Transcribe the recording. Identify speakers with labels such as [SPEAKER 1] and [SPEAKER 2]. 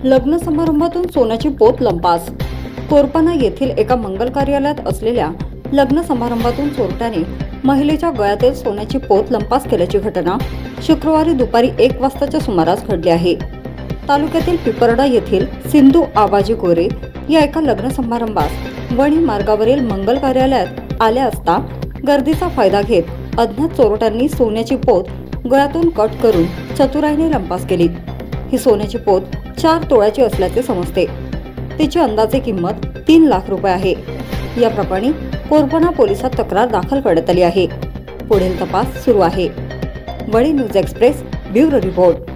[SPEAKER 1] लग्न समारंभातून सोन्याची पोत लंपास। कोरपाना येथील एका मंगल कार्यालयात असलेल्या लग्न समारंभातून चोरट्याने महिलेच्या गळ्यातील सोन्याची पोत लंपास केल्याची घटना शुक्रवारी दुपारी 1 वाजताच्या सुमारास घडली आहे। तालुक्यातील पिपरडा येथील सिंधू आबाजी गोरे या एका लग्न समारंभास वणी मार्गावरील मंगल कार्यालयात आल्या असता गर्दीचा फायदा घेत अज्ञात चोरट्यांनी सोन्याची पोत गळ्यातून कट करून चतुराईने लंपास केली। ही सोन्याची पोत 4 तोळ्याची असल्याचे समजते। तिची अंदाजे किंमत 3 लाख रुपये आहे। या प्रकरणी कोरपाना पोलिसात तक्रार दाखल करण्यात आली आहे। पुढील तपास सुरू आहे। Wani news express bureau report.